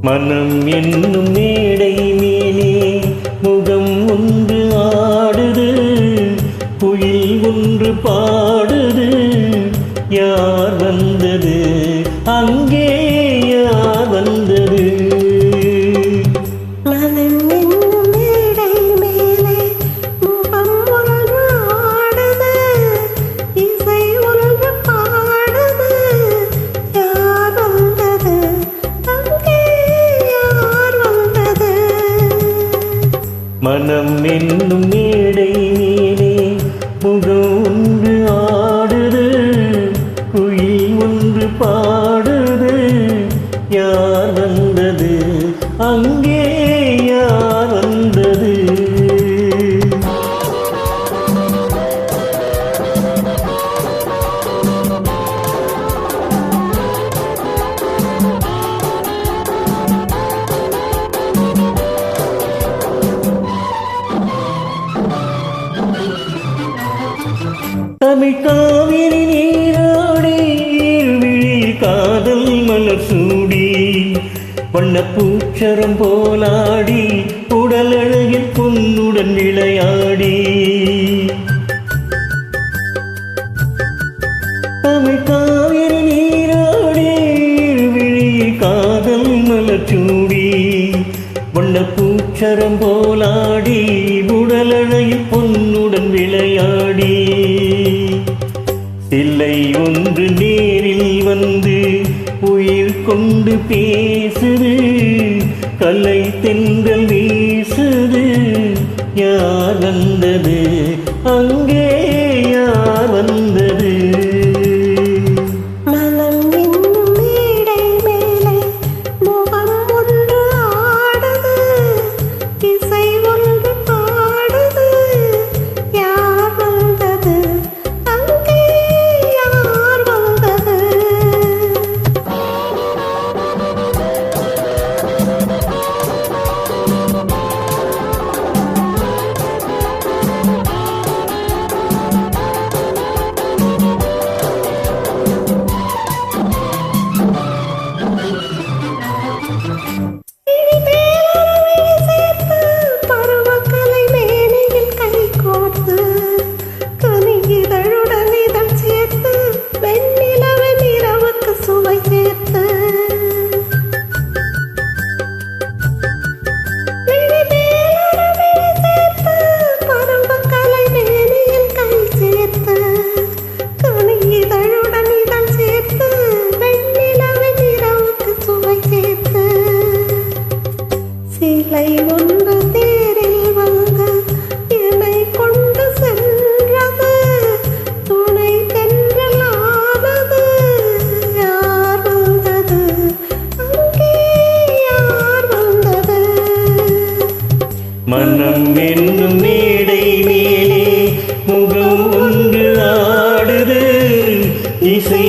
மனம் என்னும் மேடை மேலே முகம் ஒன்று ஆடுது, குயில் ஒன்று பாடுது. யார் வந்தது அங்கே, யார் வந்தது? மனம் என்னும் மேடை மேலே முகம் ஒன்று ஆடுது, இசை ஒன்று பாடுது. யார் வந்தது அங்கே, யார் வந்தது? மனம் என்னும் மேடை மேலே முகம் ஒன்று ஆடுது, குயில் ஒன்று பாடுது. யார் வந்தது அங்கே, யார் வந்தது? தமிழ் காவிரி நீராடி விழியில் காதல் மலர் சூடி, வண்ணப்பூச்சரம் போலாடி உடல் அழகில் பொன்னுடன் விளையாடி. தமிழ் காவிரி நீராடி விழியில் காதல் மலர் சூடி, வண்ணப்பூச்சரம் போலாடி உடல் அழகில் பொன்னுடன் விளையாடி. சிலை ஒன்று நேரில் வந்து உயிர் கொண்டு பேசுது, கலை தென்றல் வீசுது. யார் வந்தது அங்கே, யார் வந்தது? மனம் என்னும் மேடை மேலே முகம் ஒன்று ஆடுது, இசை ஒன்று பாடுது. யார் வந்தது அங்கே, யார் வந்தது? பருவக்கலை மேனியில் கை கோர்த்து, கனியிதழுடன் இதழ் சேர்த்து, வெண்ணிலவின் இரவுக்கு சுவை சேர்த்து. பருவக்கலை மேனியில் கை சேர்த்து, கனியிதழுடன் இதழ் சேர்த்து, வெண்ணிலவின் இரவுக்கு சுவை சேர்த்து. சிலை ஒன்று தேரில் வந்து என்னை கொண்டு சென்றது, துணை தென்றலானது. யார் வந்தது அங்கே, யார் வந்தது? மனம் என்னும் மேடை மேலே முகம் ஒன்று ஆடுது, இசை